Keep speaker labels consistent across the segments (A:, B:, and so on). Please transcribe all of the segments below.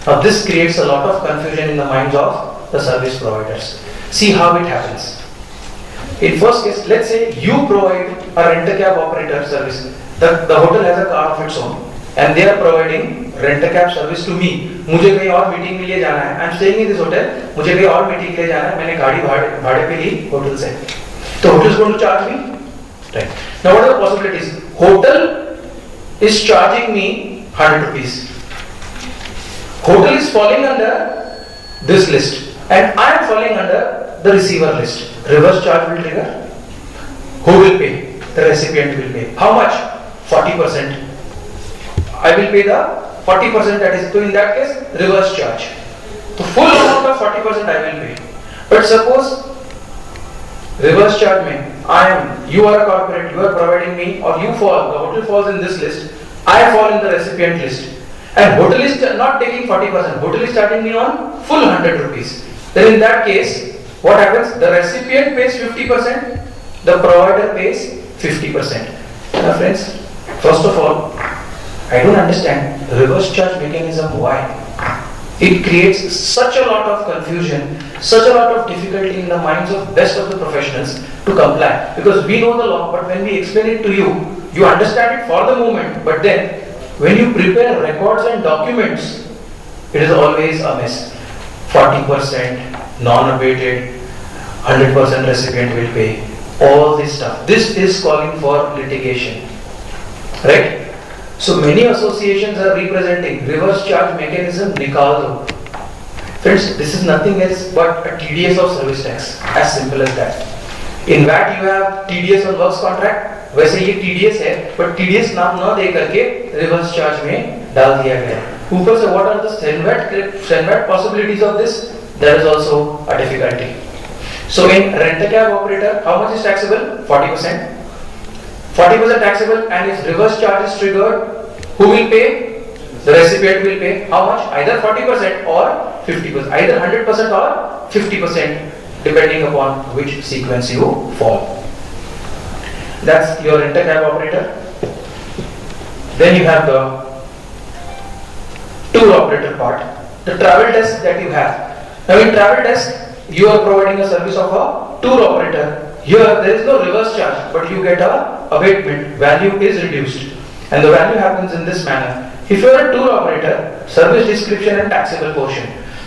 A: Now this creates a lot of confusion in the minds of the service providers. See how it happens. In first case, let's say you provide a rent-a-cab operator service. The hotel has a car of its own and they are providing rent-a-cab service to me. मुझे कहीं और meeting के लिए जाना है. I'm staying in this hotel. मुझे कहीं और मीटिंग के लिए जाना है. मैंने गाड़ी भाड़े पे ली होटल से. तो hotel is going to charge me. Right. Now what are the possibilities? Hotel is charging me 100 rupees. Hotel is falling under this list and I am falling under the receiver list. Reverse charge will trigger. Who will pay? The recipient will pay. How much? 40%. I will pay the 40%, that is, so in that case, reverse charge. The full amount of 40% I will pay. But suppose reverse charge means you are a corporate, you are providing me, or you fall, the hotel falls in this list, I fall in the recipient list. And hotel is not taking 40%, hotel is charging me on full 100 rupees. Then in that case, what happens? The recipient pays 50%, the provider pays 50%. Now friends, first of all, I don't understand the reverse charge mechanism. Why? It creates such a lot of confusion, such a lot of difficulty in the minds of best of the professionals to comply. Because we know the law, but when we explain it to you, you understand it for the moment, but then when you prepare records and documents, it is always a mess. 40% non-abated, 100% recipient will pay. All this stuff. This is calling for litigation. Right? So many associations are representing reverse charge mechanism nikal do. Friends, this is nothing else but a TDS of service tax. As simple as that. In VAT you have TDS on works contract. वैसे ये TDS है, but TDS नाम न दे करके reverse charge में डाल दिया गया. ऊपर से what are the SENVAT possibilities of this? There is also a difficulty. So in rent-a-cab operator, how much is taxable? 40%. 40% taxable, and if reverse charge is triggered, who will pay? The recipient will pay. How much? Either 40% or 50%. Either 100% or 50%, depending upon which sequence you fall. That's your rent-a-cab operator. Then you have the tour operator part. The travel desk that you have. Now in travel desk, you are providing a service of a tour operator. Here there is no reverse charge, but you get a abatement. Value is reduced, and the value happens in this manner. If you are a tour operator, service description and taxable portion.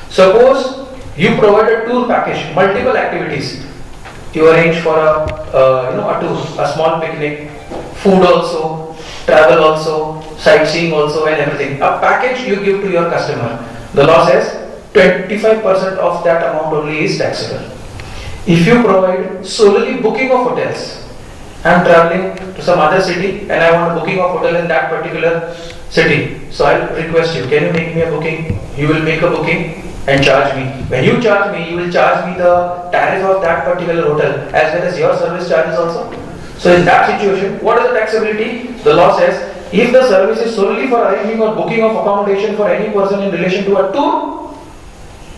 A: Suppose you provide a tour package, multiple activities. You arrange for a tour, a small picnic, food also, travel also, sightseeing also, and everything. A package you give to your customer. The law says 25% of that amount only is taxable. If you provide solely booking of hotels, I am traveling to some other city and I want a booking of hotel in that particular city. So I will request you, can you make me a booking? You will make a booking and charge me. When you charge me, you will charge me the tariff of that particular hotel as well as your service charges also. So in that situation, what is the taxability? The law says, if the service is solely for arranging or booking of accommodation for any person in relation to a tour,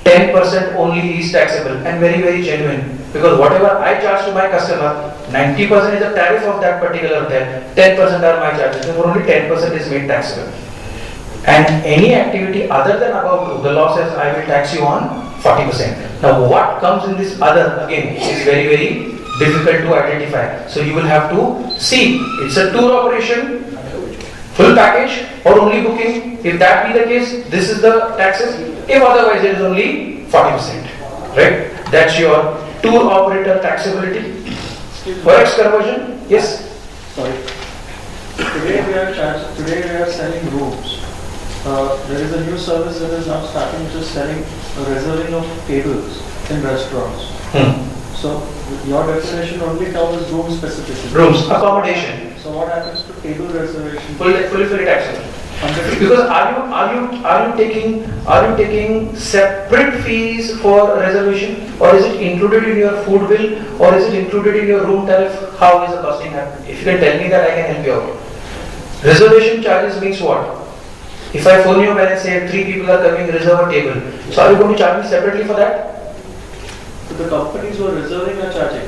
A: 10% only is taxable, and very, very genuine. Because whatever I charge to my customer, 90% is the tariff of that particular hotel, 10% are my charges, therefore only 10% is made taxable. And any activity other than above two, the law says I will tax you on 40%. Now what comes in this other, again, is very, very difficult to identify. So you will have to see, it's a tour operation, full package or only booking. If that be the case, this is the taxes. If otherwise it is only 40%. Right? That's your tour operator taxability. Forex conversion? Yes?
B: Sorry. Today we are selling rooms. There is a new service that is now starting, which is selling reserving of tables in restaurants. So your definition only covers room specificity.
A: Rooms, accommodation.
B: So what happens to table reservation?
A: Fully taxable. Because are you taking separate fees for reservation, or is it included in your food bill, or is it included in your room tariff? How is the costing happening? If you can tell me that, I can help you out. Reservation charges means what? If I phone you and say 3 people are coming, reserve a table, so are you going to charge me separately for that?
B: So the companies who are reserving are charging.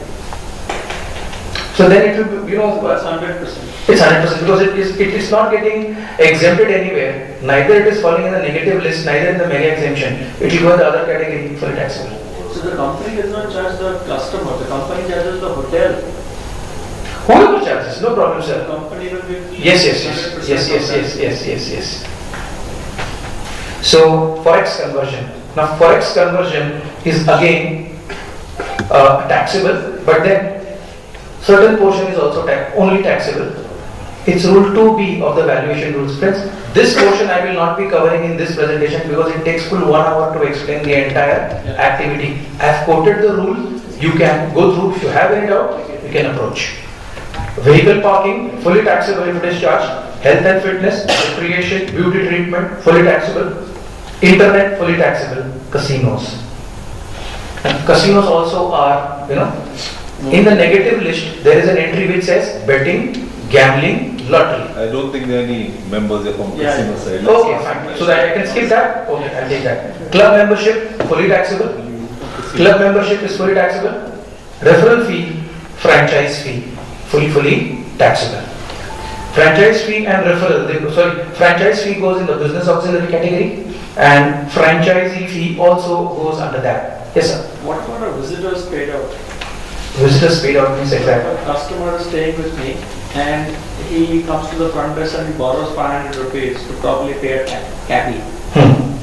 A: So then it will be,
B: That's 100%.
A: it's 100% because it is not getting exempted anywhere. Neither it is falling in the negative list, neither in the mega exemption. It will go in the other category, fully taxable.
B: So the company does not charge the customer, the company charges the hotel.
A: Whoever charges, no problem,
B: The
A: sir.
B: company will be.
A: Yes.
B: 100%
A: So forex conversion. Now forex conversion is again taxable, but then certain portion is also only taxable. It's rule 2B of the valuation rules, friends. This portion I will not be covering in this presentation because it takes full 1 hour to explain the entire activity. I have quoted the rule. You can go through. If you have any doubt, you can approach. Vehicle parking, fully taxable if it is charged. Health and fitness, recreation, beauty treatment, fully taxable. Internet, fully taxable. Casinos. And casinos also are, in the negative list, there is an entry which says betting, gambling, lottery.
C: I don't think there are any members here from casino side.
A: Okay, fine. So that I can skip that? Okay, I'll take that. Club membership, fully taxable. Club membership is fully taxable. Referral fee, franchise fee, fully taxable. Franchise fee and referral, franchise fee goes in the business auxiliary category and franchisee fee also goes under that. Yes, sir.
B: What about a visitors paid out?
A: Visitors paid out means exactly.
B: A customer is staying with me and he comes to the front desk and he borrows 500 rupees to probably pay a cabbie.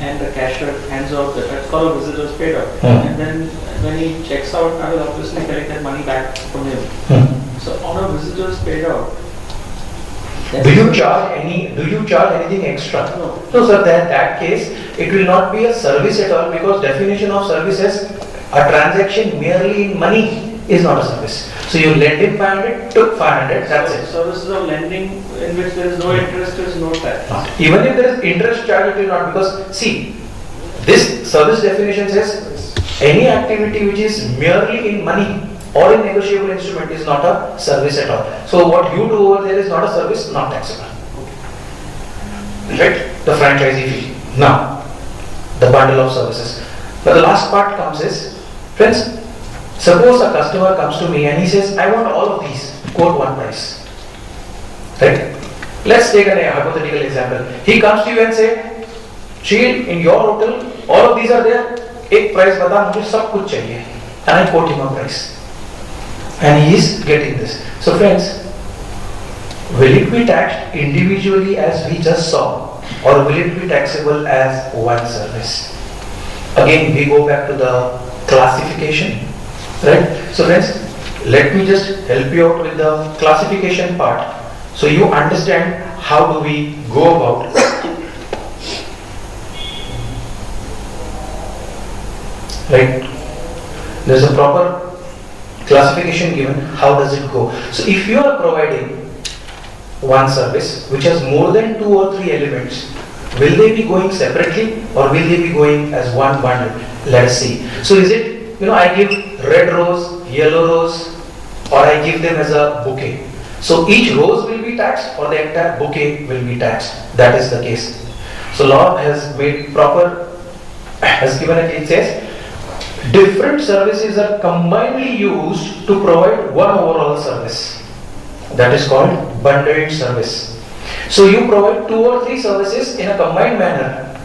B: And the cashier hands out that's called a visitors paid out. And then when he checks out, I will obviously collect that money back from him. So on a visitors paid out,
A: Do you charge anything extra?
B: No.
A: So sir, that case, it will not be a service at all because definition of service is a transaction merely in money is not a service. So you lend him 500, took 500, that's it.
B: Services of lending in which there is no interest, there is no tax.
A: Even if there is interest charge, it will not because see, this service definition says any activity which is merely in money or in negotiable instrument is not a service at all. So what you do over there is not a service, not taxable. Right? The franchisee fee. Now, the bundle of services. Now the last part comes is, friends, suppose a customer comes to me and he says, I want all of these, quote one price. Right? Let's take a hypothetical example. He comes to you and say, Sheil, in your hotel, all of these are there, एक price बता मुझे सब कुछ चाहिए. And I quote him a price. And he is getting this. So friends, will it be taxed individually as we just saw, or will it be taxable as one service? Again, we go back to the classification, right? So friends, let me just help you out with the classification part, so you understand how do we go about it. Right? There's a proper classification given. How does it go? So if you are providing one service which has more than 2 or 3 elements, will they be going separately or will they be going as one bundle? Let us see. So is it, I give red rose, yellow rose, or I give them as a bouquet. So each rose will be taxed or the entire bouquet will be taxed. That is the case. So law has made has given it says, different services are combinedly used to provide one overall service. That is called bundled service. So you provide 2 or 3 services in a combined manner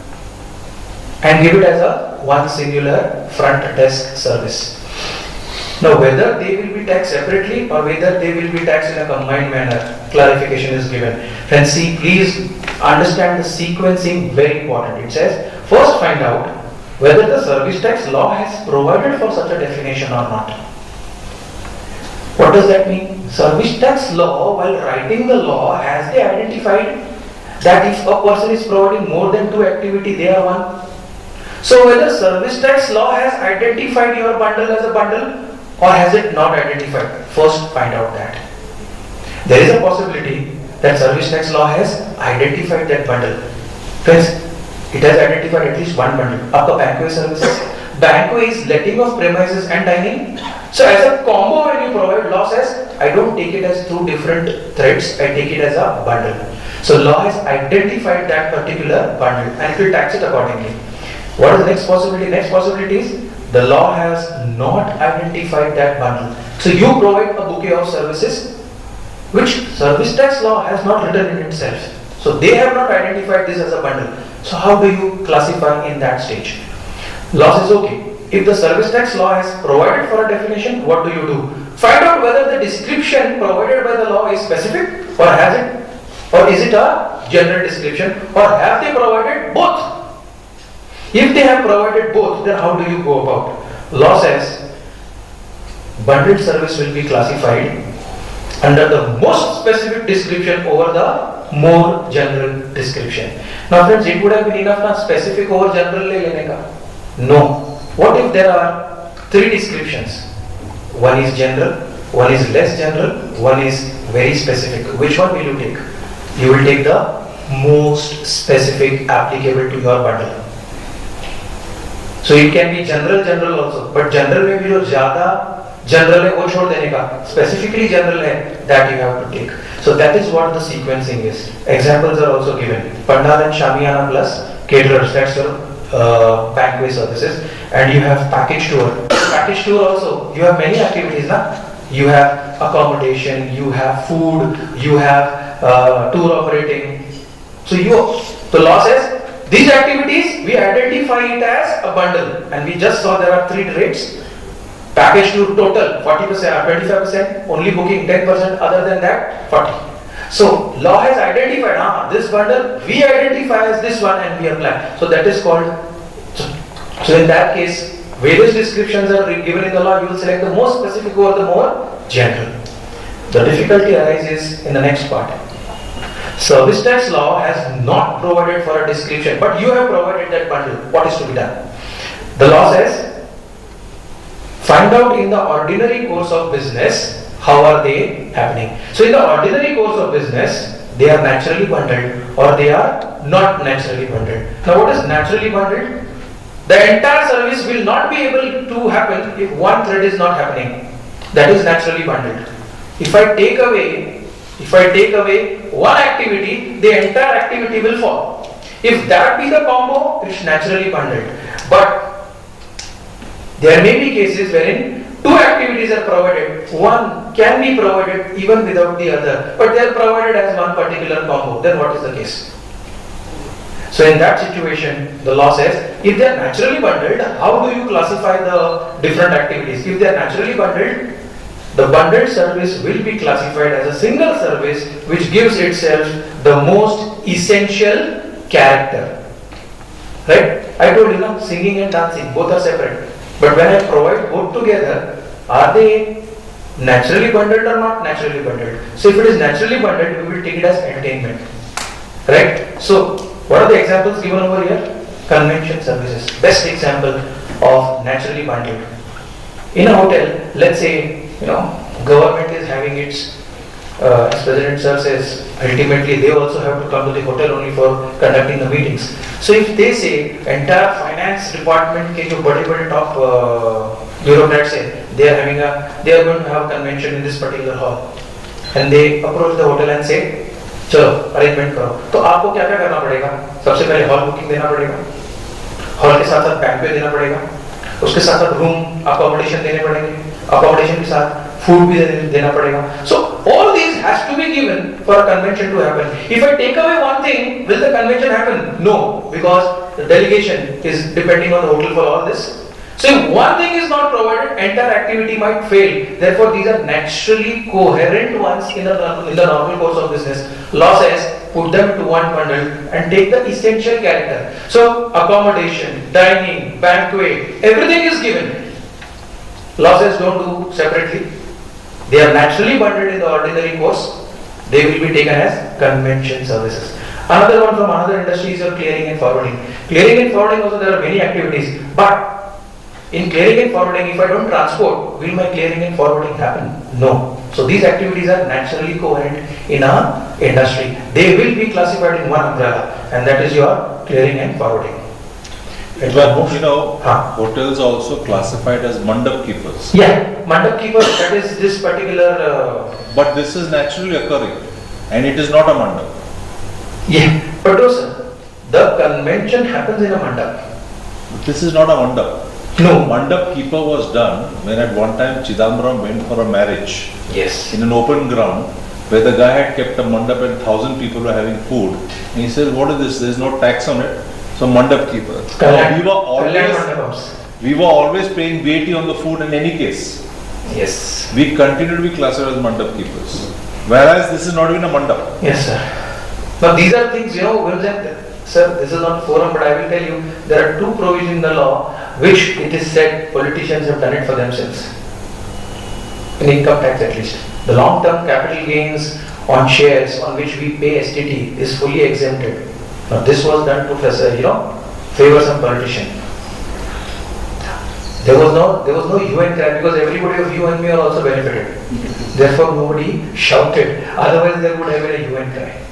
A: and give it as a one singular front desk service. Now whether they will be taxed separately or whether they will be taxed in a combined manner, clarification is given. Friends, see, please understand the sequencing, very important. It says, first find out whether the service tax law has provided for such a definition or not. What does that mean? Service tax law, while writing the law, has they identified that if a person is providing more than 2 activity, they are one? So whether service tax law has identified your bundle as a bundle or has it not identified? First find out that. There is a possibility that service tax law has identified that bundle. Friends, it has identified at least one bundle. Upper banquet services. Banquet is letting of premises and dining. So as a combo when you provide, law says, I don't take it as 2 different threads, I take it as a bundle. So law has identified that particular bundle and it will tax it accordingly. What is the next possibility? Next possibility is the law has not identified that bundle. So you provide a bouquet of services which service tax law has not written in itself. So they have not identified this as a bundle. So how do you classify in that stage? Law says okay. If the service tax law has provided for a definition, what do you do? Find out whether the description provided by the law is specific or has it, or is it a general description, or have they provided both? If they have provided both, then how do you go about? Law says bundled service will be classified under the most specific description over the more general description. Now friends, it would have been enough na specific over general le lene ka? No. What if there are three descriptions? One is general, one is less general, one is very specific. Which one will you take? You will take the most specific applicable to your bundle. So it can be general also, but general में भी जो ज़्यादा general है वो छोड़ देने का, specifically general है that you have to take. So that is what the sequencing is. Examples are also given. Pandal and Shamiana plus caterers, that's your banquet services, and you have package tour. Package tour also, you have many activities, na? You have accommodation, you have food, you have tour operating. So the law says these activities we identify it as a bundle, and we just saw there are three rates. Package tour total 40% or 25%, only booking 10%, other than that 40%. So law has identified this bundle, we identify as this one and we apply. So that is called, so in that case, various descriptions are given in the law, you will select the most specific over the more general. The difficulty arises in the next part. Service tax law has not provided for a description, but you have provided that bundle. What is to be done? The law says, find out in the ordinary course of business how are they happening. So in the ordinary course of business, they are naturally bundled or they are not naturally bundled. Now what is naturally bundled? The entire service will not be able to happen if one thread is not happening. That is naturally bundled. If I take away one activity, the entire activity will fall. If that be the combo, it's naturally bundled. But there may be cases wherein two activities are provided. One can be provided even without the other, but they are provided as one particular combo. Then what is the case? So in that situation, the law says, if they are naturally bundled, how do you classify the different activities? If they are naturally bundled, the bundled service will be classified as a single service which gives itself the most essential character. Right? I told you, singing and dancing, both are separate. But when I provide both together, are they naturally bundled or not naturally bundled? So if it is naturally bundled, we will take it as entertainment. Right? So what are the examples given over here? Convention services. Best example of naturally bundled. In a hotel, let's say, government is having its, as President Sir says, ultimately they also have to come to the hotel only for conducting the meetings. So if they say entire finance department ke jo bade top bureaucrats say they are going to have a convention in this particular hall, and they approach the hotel and say, चलो arrangement करो, तो आपको क्या क्या करना पड़ेगा? सबसे पहले हॉल बुकिंग देना पड़ेगा, हॉल के साथ साथ बैंक्वेट देना पड़ेगा, उसके साथ साथ रूम अकोमोडेशन देने पड़ेंगे, अकोमोडेशन के साथ फूड भी देना पड़ेगा. So all these has to be given for a convention to happen. If I take away one thing, will the convention happen? No, because the delegation is depending on the hotel for all this. So if one thing is not provided, entire activity might fail. Therefore, these are naturally coherent ones in the normal course of business. Law says, put them to one bundle and take the essential character. So accommodation, dining, banquet, everything is given. Law says don't do separately. They are naturally bundled in the ordinary course. They will be taken as convention services. Another one from another industry is your clearing and forwarding. Clearing and forwarding also there are many activities. But in clearing and forwarding, if I don't transport, will my clearing and forwarding happen? No. So these activities are naturally coherent in our industry. They will be classified in one umbrella, and that is your clearing and forwarding.
C: But hotels also classified as mandap keepers.
A: Yeah, mandap keepers, that is this particular...
C: But this is naturally occurring, and it is not a mandap.
A: Yeah, but also, the convention happens in a mandap.
C: But this is not a mandap.
A: No.
C: Mandap keeper was done when at one time Chidambaram went for a marriage
A: Yes.
C: in an open ground where the guy had kept a mandap and 1,000 people were having food. And he says, what is this? There's no tax on it. So mandap keeper.
A: Kalyan-
C: Now,
A: Mandapams.
C: we were always paying VAT on the food in any case.
A: Yes.
C: We continue to be classified as mandap keepers. Whereas this is not even a mandap.
A: Yes, sir. Now these are things, sir, this is not forum, but I will tell you, there are two provisions in the law which it is said politicians have done it for themselves. In income tax at least. The long-term capital gains on shares on which we pay STT is fully exempted. Now this was done to, favor some politician. There was no hue and cry because everybody of you and me are also benefited. Therefore nobody shouted. Otherwise there would have been a hue and cry.